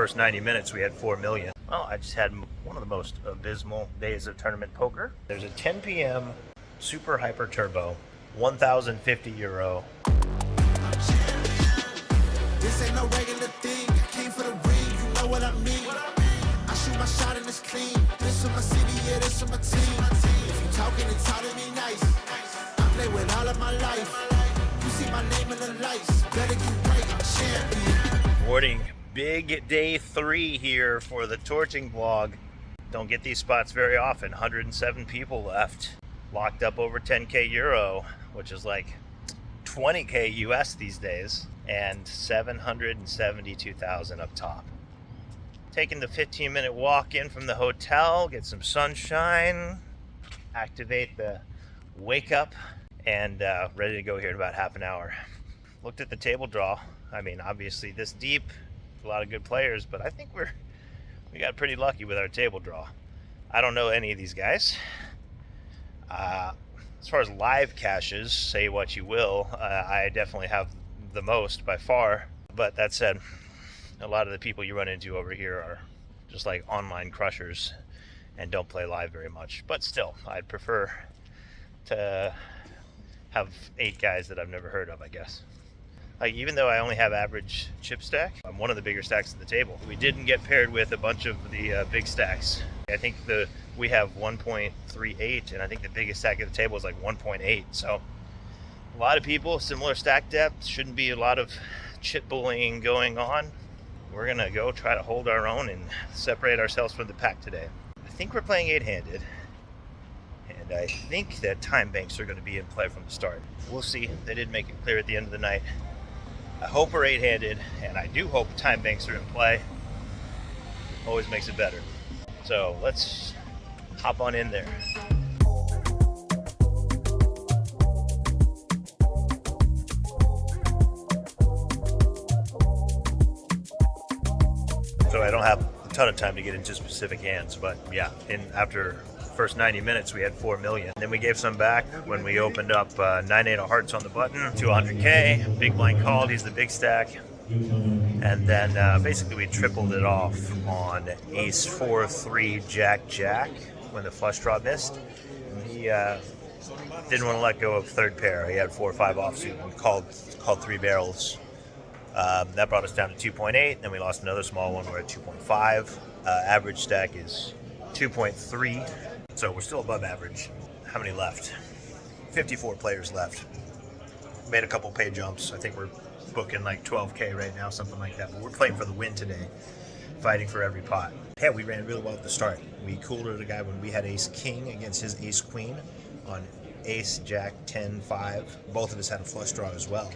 first 90 minutes we had 4 million. Well, I just had one of the most abysmal days of tournament poker. There's a 10 p.m. super hyper turbo, 1,050 euro. This ain't no regular thing. I came for the ring, you know what I mean. I shoot my shot and it's clean. This for my city, yeah, this for my team. If you talking and talking me nice, I play with all of my life. You see my name in the lights, better get right, I'm champion. Morning, big day 3 here for the torching vlog. Don't get these spots very often. 107 people left, locked up over 10k euro, which is like 20k US these days, and 772,000 up top. Taking the 15-minute walk in from the hotel, get some sunshine, activate the wake up, and ready to go here in about half an hour. Looked at the table draw. I mean, obviously this deep, a lot of good players, but I think we got pretty lucky with our table draw. I don't know any of these guys. As far as live caches, say what you will, I definitely have the most by far. But that said, a lot of the people you run into over here are just like online crushers and don't play live very much. But still, I'd prefer to have 8 guys that I've never heard of, I guess. Like, even though I only have average chip stack, I'm one of the bigger stacks at the table. We didn't get paired with a bunch of the big stacks. I think we have 1.38, and I think the biggest stack at the table is like 1.8. So a lot of people, similar stack depth, shouldn't be a lot of chip bullying going on. We're gonna go try to hold our own and separate ourselves from the pack today. I think we're playing 8-handed, and I think that time banks are gonna be in play from the start. We'll see. They did make it clear at the end of the night. I hope we're 8-handed, and I do hope time banks are in play. Always makes it better. So let's hop on in there. So I don't have a ton of time to get into specific hands, but yeah, after first 90 minutes we had 4 million. Then we gave some back when we opened up 9-8 of hearts on the button to 100k. Big blind called, he's the big stack. And then basically we tripled it off on ace 4-3 jack when the flush draw missed. He didn't want to let go of third pair. He had 4 or 5 offsuit and called 3 barrels. That brought us down to 2.8. Then we lost another small one. We're at 2.5. Average stack is 2.3. So we're still above average. How many left? 54 players left. Made a couple pay jumps. I think we're booking like 12k right now, something like that. But we're playing for the win today, fighting for every pot. Yeah, we ran really well at the start. We cooled the guy when we had ace king against his ace queen on ace jack 10-5. Both of us had a flush draw as well.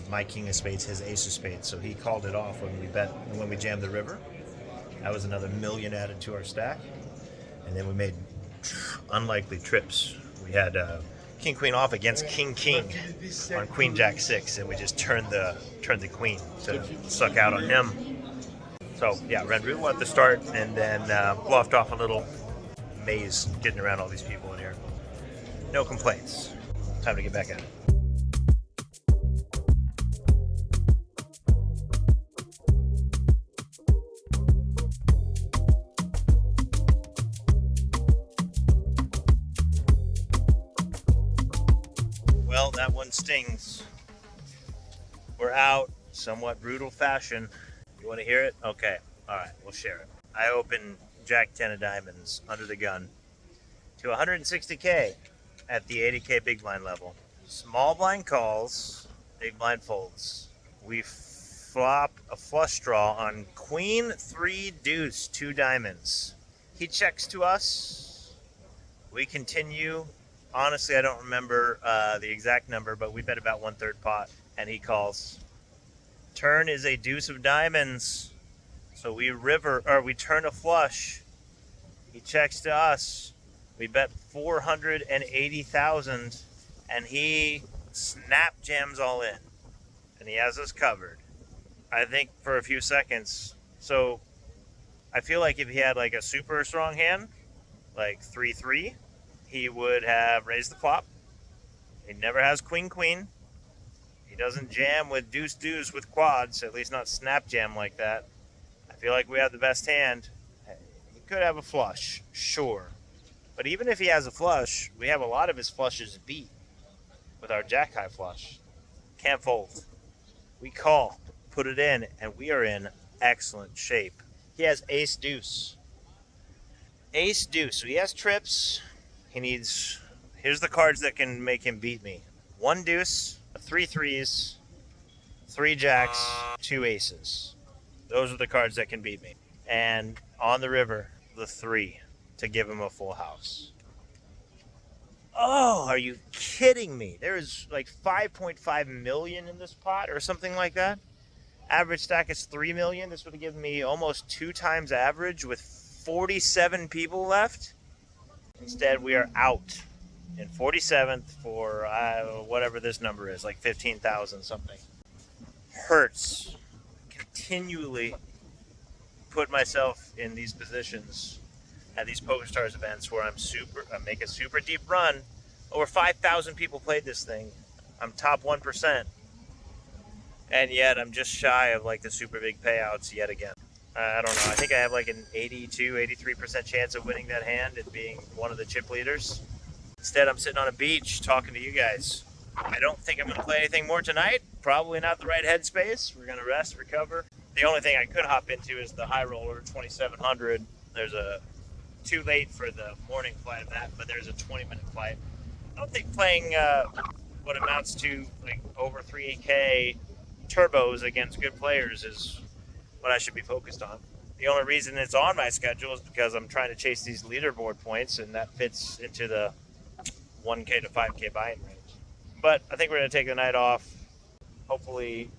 My king of spades, his ace of spades. So he called it off when we jammed the river. That was another million added to our stack. And then we made unlikely trips. We had king queen off against king on queen jack 6, and we just turned the queen to suck out on him. So yeah, ran real well at the start, and then bluffed off a little maze getting around all these people in here. No complaints. Time to get back at it. Well, that one stings. We're out, somewhat brutal fashion. You want to hear it? Okay. All right, we'll share it. I opened jack 10 of diamonds under the gun to 160k at the 80k big blind level. Small blind calls, big blind folds. We flop a flush draw on queen 3 deuce 2 diamonds. He checks to us. We continue. Honestly, I don't remember the exact number, but we bet about 1/3 pot, and he calls. Turn is a deuce of diamonds, so we turn a flush. He checks to us. We bet 480,000, and he snap jams all in, and he has us covered. I think for a few seconds. So I feel like if he had like a super strong hand, like 3-3. He would have raised the flop. He never has queen. He doesn't jam with deuce with quads, at least not snap jam like that. I feel like we have the best hand. He could have a flush, sure. But even if he has a flush, we have a lot of his flushes beat with our jack high flush. Can't fold. We call, put it in, and we are in excellent shape. He has ace deuce. Ace deuce. So he has trips. He needs, here's the cards that can make him beat me. 1 deuce, 3 threes, 3 jacks, 2 aces. Those are the cards that can beat me. And on the river, the 3 to give him a full house. Oh, are you kidding me? There is like 5.5 million in this pot or something like that. Average stack is 3 million. This would have given me almost 2 times average with 47 people left. Instead, we are out in 47th for whatever this number is, like 15,000 something. Hurts. Continually put myself in these positions at these PokerStars events where I make a super deep run. Over 5,000 people played this thing. I'm top 1%. And yet I'm just shy of like the super big payouts yet again. I don't know. I think I have like an 83% chance of winning that hand and being one of the chip leaders. Instead, I'm sitting on a beach talking to you guys. I don't think I'm going to play anything more tonight. Probably not the right headspace. We're going to rest, recover. The only thing I could hop into is the high roller 2700. There's a too late for the morning flight of that, but there's a 20-minute flight. I don't think playing what amounts to like over 3K turbos against good players is what I should be focused on. The only reason it's on my schedule is because I'm trying to chase these leaderboard points, and that fits into the 1K to 5K buy-in range. But I think we're going to take the night off. Hopefully,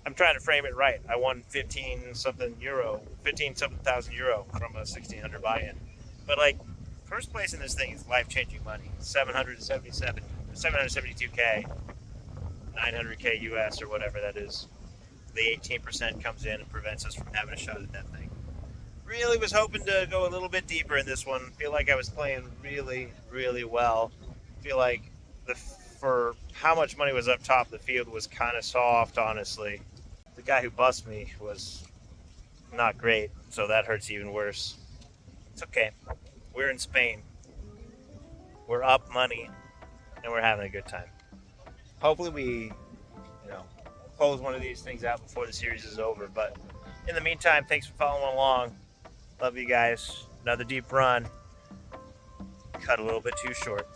I'm trying to frame it right. I won 15-something thousand euro from a 1,600 buy-in. But like, first place in this thing is life-changing money. 772K, 900K US or whatever that is. The 18% comes in and prevents us from having a shot at that thing. Really was hoping to go a little bit deeper in this one. Feel like I was playing really, really well. Feel like for how much money was up top, the field was kind of soft, honestly. The guy who bust me was not great, so that hurts even worse. It's okay. We're in Spain. We're up money, and we're having a good time. Hopefully we, close one of these things out before the series is over. But in the meantime, thanks for following along. Love you guys. Another deep run. Cut a little bit too short.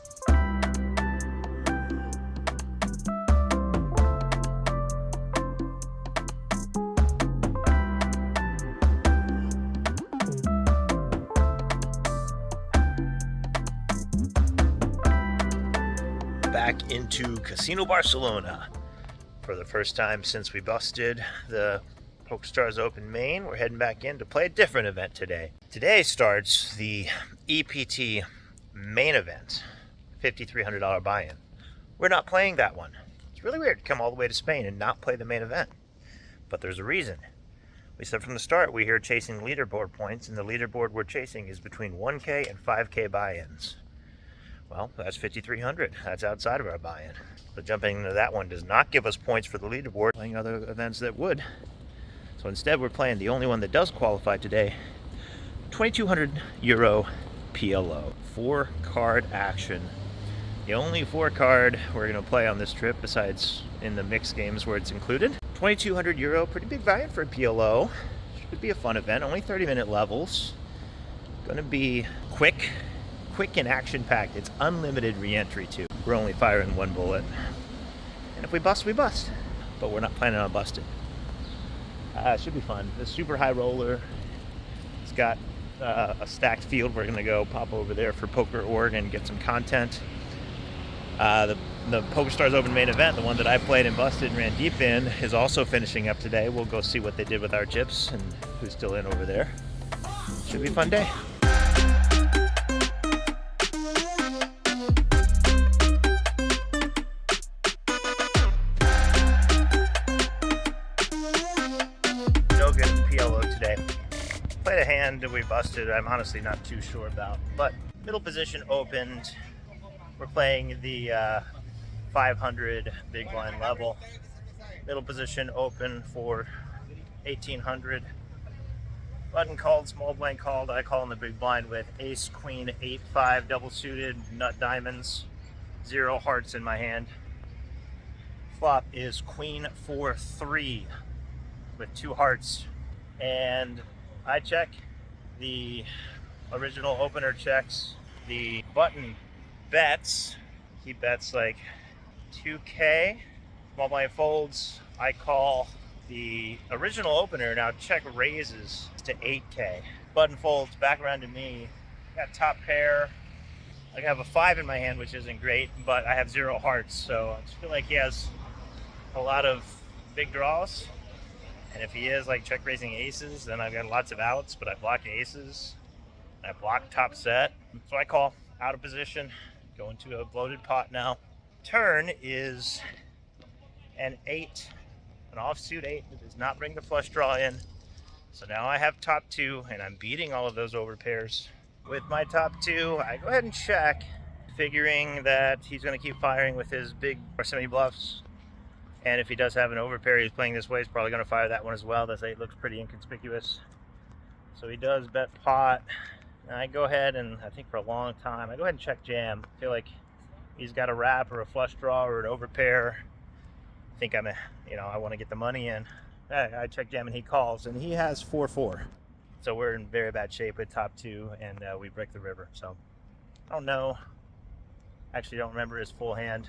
Back into Casino Barcelona. For the first time since we busted the PokerStars Open main, we're heading back in to play a different event today. Today starts the EPT main event, $5,300 buy-in. We're not playing that one. It's really weird to come all the way to Spain and not play the main event. But there's a reason. We said from the start we're here chasing leaderboard points, and the leaderboard we're chasing is between 1K and 5K buy-ins. Well, that's 5,300. That's outside of our buy-in. But jumping into that one does not give us points for the leaderboard, playing other events that would. So instead, we're playing the only one that does qualify today, 2,200 euro PLO. 4-card action. The only 4-card we're going to play on this trip, besides in the mixed games where it's included. 2,200 euro, pretty big buy-in for a PLO. Should be a fun event, only 30-minute levels. Going to be quick and action-packed. It's unlimited re-entry too. We're only firing 1 bullet. And if we bust, we bust. But we're not planning on busting. It should be fun. The super high roller. It's got a stacked field. We're going to go pop over there for Poker.org and get some content. The PokerStars Open main event, the one that I played and busted and ran deep in, is also finishing up today. We'll go see what they did with our chips and who's still in over there. Should be a fun day. Played a hand that we busted. I'm honestly not too sure about, but middle position opened. We're playing the 500 big blind level. Middle position open for 1800. Button called, small blind called. I call in the big blind with ace, queen, 8-5 double suited, nut diamonds, 0 hearts in my hand. Flop is queen 4-3 with 2 hearts, and I check. The original opener checks. The button bets. He bets like 2K. Small blind folds. I call. The original opener now check raises to 8K. Button folds back around to me. Got top pair. I have a 5 in my hand, which isn't great, but I have 0 hearts, so I just feel like he has a lot of big draws. And if he is like check raising aces, then I've got lots of outs, but I block aces. I block top set. So I call out of position, go into a bloated pot now. Turn is an 8, an offsuit 8 that does not bring the flush draw in. So now I have top 2, and I'm beating all of those overpairs. With my top 2, I go ahead and check, figuring that he's going to keep firing with his big semi bluffs. And if he does have an overpair he's playing this way, he's probably going to fire that one as well. This 8 looks pretty inconspicuous. So he does bet pot. And I go ahead and, I think for a long time, I go ahead and check jam. I feel like he's got a wrap or a flush draw or an overpair. I think I want to get the money in. I check jam and he calls, and he has 4-4. So we're in very bad shape with top 2, and we break the river. So I don't know. Actually, don't remember his full hand.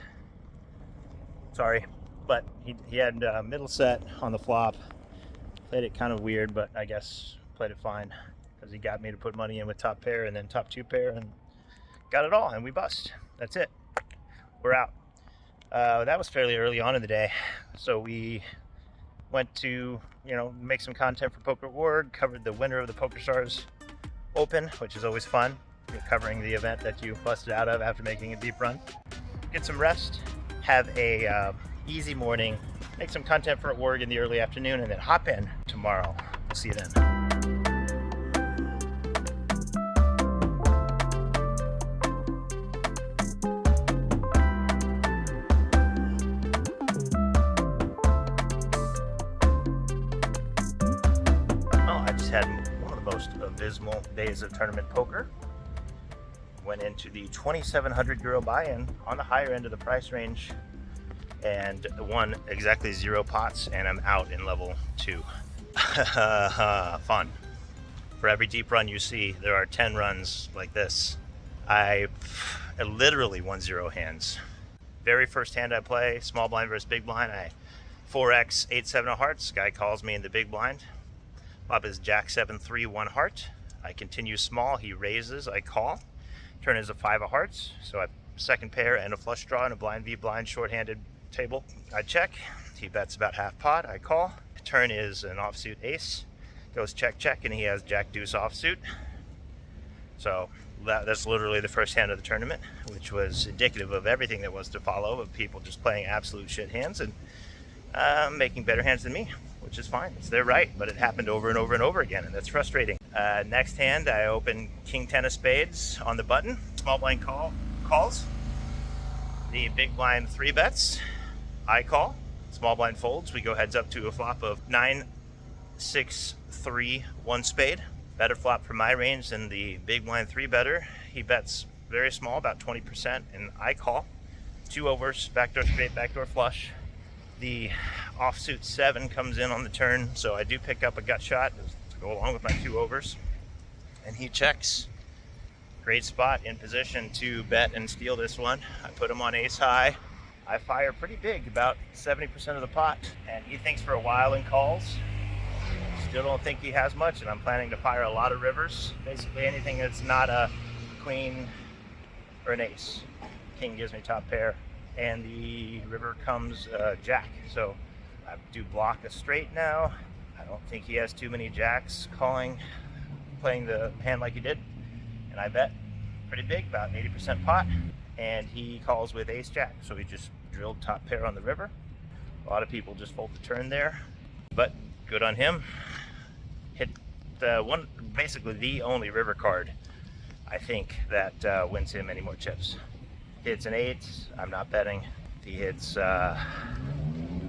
Sorry. But he had middle set on the flop. Played it kind of weird, but I guess played it fine because he got me to put money in with top pair and then top 2 pair and got it all, and we bust. That's it. We're out. That was fairly early on in the day, so we went to make some content for Poker.org. Covered the winner of the PokerStars Open, which is always fun. You're covering the event that you busted out of after making a deep run. Get some rest. Have a easy morning, make some content for org in the early afternoon, and then hop in tomorrow. We'll see you then. I just had one of the most abysmal days of tournament poker. Went into the 2,700 euro buy-in on the higher end of the price range, and won exactly 0 pots, and I'm out in level 2. Fun. For every deep run you see, there are 10 runs like this. I literally won 0 hands. Very first hand I play, small blind versus big blind, I 4x 8-7 of hearts. Guy calls me in the big blind. Flop is jack 7-3 1 heart. I continue small, he raises, I call. Turn is a 5 of hearts, so I second pair and a flush draw and a blind v blind shorthanded table. I check. He bets about half pot. I call. Turn is an offsuit ace. Goes check check, and he has jack deuce offsuit. So that's literally the first hand of the tournament, which was indicative of everything that was to follow, of people just playing absolute shit hands and making better hands than me, which is fine. It's their right, but it happened over and over and over again, and that's frustrating. Next hand, I open king 10 of spades on the button. Small blind calls. The big blind 3 bets. I call. Small blind folds. We go heads up to a flop of 9, 6, 3, 1 spade. Better flop for my range than the big blind 3 better. He bets very small, about 20%, and I call. 2 overs, backdoor straight, backdoor flush. The offsuit 7 comes in on the turn, so I do pick up a gut shot to go along with my 2 overs. And he checks. Great spot in position to bet and steal this one. I put him on ace high. I fire pretty big, about 70% of the pot, and he thinks for a while and calls. Still don't think he has much, and I'm planning to fire a lot of rivers. Basically anything that's not a queen or an ace. King gives me top pair, and the river comes jack. So I do block a straight now. I don't think he has too many jacks playing the hand like he did. And I bet pretty big, about 80% pot. And he calls with ace jack, so he just drilled top pair on the river. A lot of people just fold the turn there, but good on him. Hit basically the only river card I think that wins him any more chips. Hits an 8, I'm not betting. If he hits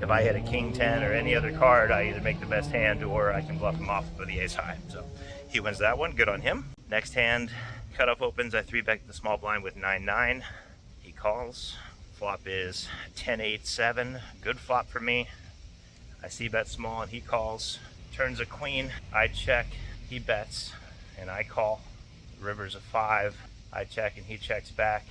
if I hit a king 10 or any other card, I either make the best hand or I can bluff him off with the ace high. So he wins that one. Good on him. Next hand, cutoff opens. I 3-bet the small blind with 9-9. He calls. Flop is 10-8-7. Good flop for me. I c-bet small and he calls. Turns a queen. I check. He bets and I call. River's a 5. I check and he checks back.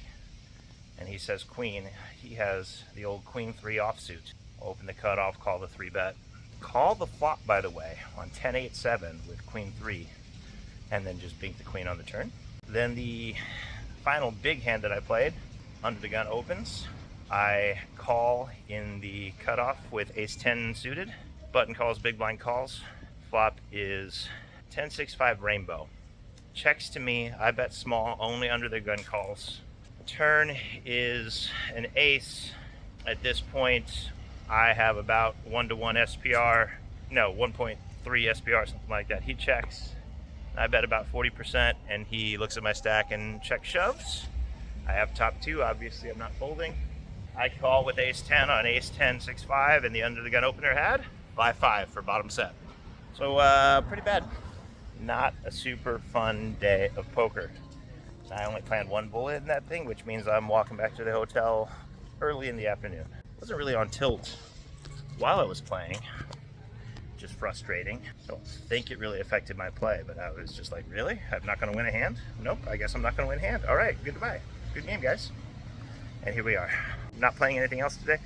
And he says queen. He has the old queen 3 offsuit. Open the cutoff, call the 3-bet. Call the flop, by the way, on 10-8-7 with queen 3. And then just bink the queen on the turn. Then the final big hand that I played, under the gun opens. I call in the cutoff with ace 10 suited. Button calls, big blind calls. Flop is 10-6-5 rainbow. Checks to me. I bet small, only under the gun calls. Turn is an ace. At this point, I have about 1-to-1 SPR. No, 1.3 SPR, something like that. He checks. I bet about 40%, and he looks at my stack and check shoves. I have top 2. Obviously, I'm not folding. I call with ace 10 on ace 10, 6-5, and the under the gun opener had 5-5 for bottom set. So pretty bad. Not a super fun day of poker. I only planned 1 bullet in that thing, which means I'm walking back to the hotel early in the afternoon. Wasn't really on tilt while I was playing. Just frustrating. I don't think it really affected my play, but I was just like, really? I'm not going to win a hand? Nope, I guess I'm not going to win a hand. All right, goodbye. Good game, guys. And here we are. I'm not playing anything else today.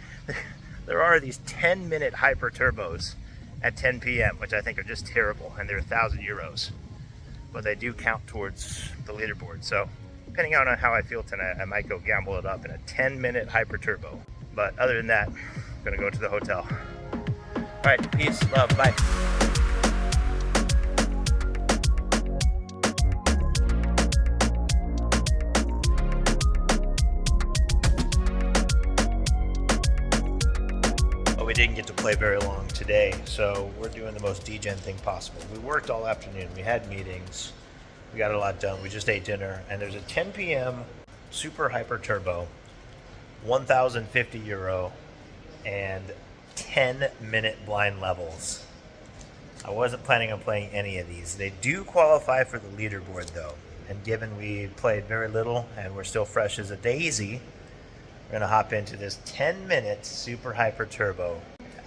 There are these 10-minute hyper turbos at 10 p.m., which I think are just terrible, and they're 1,000 euros. But they do count towards the leaderboard. So depending on how I feel tonight, I might go gamble it up in a 10-minute hyper turbo. But other than that, I'm going to go to the hotel. All right, peace, love, bye. We didn't get to play very long today, so we're doing the most degen thing possible. We worked all afternoon. We had meetings. We got a lot done. We just ate dinner, and there's a 10 p.m. super hyper turbo, 1,050 euro, and 10-minute blind levels. I wasn't planning on playing any of these. They do qualify for the leaderboard, though, and given we played very little and we're still fresh as a daisy, we're going to hop into this 10-minute super hyper turbo.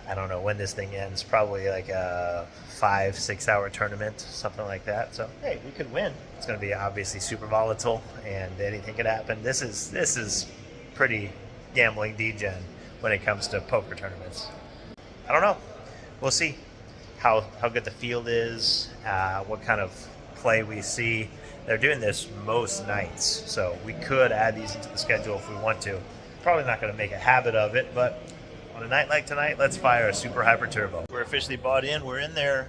I don't know when this thing ends. Probably like a 5-6 hour tournament, something like that. So, hey, we could win. It's going to be obviously super volatile, and anything could happen. This is pretty gambling degen when it comes to poker tournaments. I don't know. We'll see how good the field is, what kind of play we see. They're doing this most nights, so we could add these into the schedule if we want to. Probably not going to make a habit of it, but on a night like tonight, let's fire a super hyper turbo. We're officially bought in. We're in there.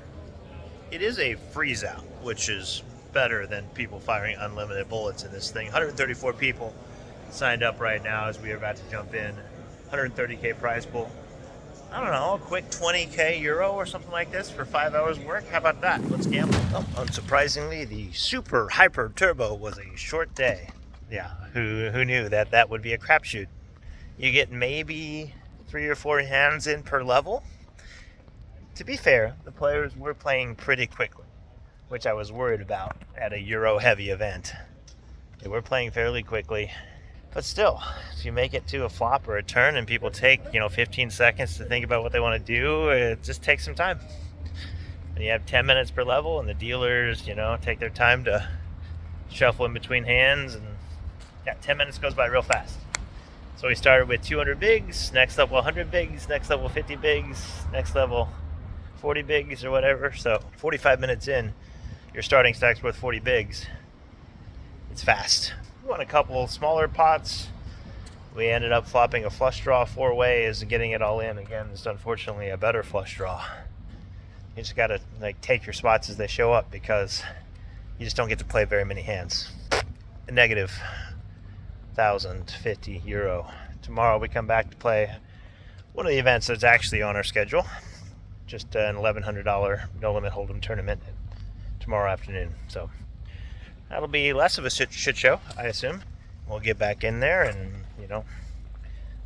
It is a freeze out, which is better than people firing unlimited bullets in this thing. 134 people signed up right now as we are about to jump in. 130K prize pool. I don't know, a quick 20K euro or something like this for 5 hours work. How about that? Let's gamble. Oh, unsurprisingly, the super hyper turbo was a short day. Yeah, who knew that would be a crapshoot? You get maybe 3 or 4 hands in per level. To be fair, the players were playing pretty quickly, which I was worried about at a Euro-heavy event. They were playing fairly quickly, but still, if you make it to a flop or a turn and people take, 15 seconds to think about what they want to do, it just takes some time. And you have 10 minutes per level, and the dealers, take their time to shuffle in between hands, and 10 minutes goes by real fast. So we started with 200 bigs, next level 100 bigs, next level 50 bigs, next level 40 bigs or whatever. So 45 minutes in, your starting stack's worth 40 bigs. It's fast. We won a couple smaller pots. We ended up flopping a flush draw 4 ways and getting it all in. Again, it's unfortunately a better flush draw. You just gotta take your spots as they show up, because you just don't get to play very many hands. A negative 1,050 euro. Tomorrow we come back to play one of the events that's actually on our schedule. Just an $1,100 No-limit Holdem tournament tomorrow afternoon. So that'll be less of a shit show, I assume. We'll get back in there, and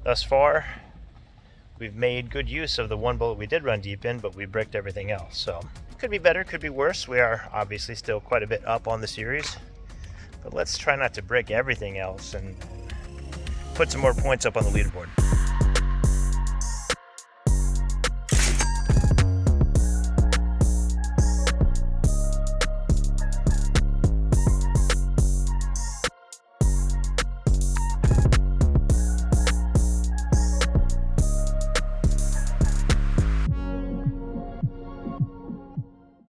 thus far we've made good use of the one bullet we did run deep in, but we bricked everything else. So could be better, could be worse. We are obviously still quite a bit up on the series, but let's try not to brick everything else and put some more points up on the leaderboard.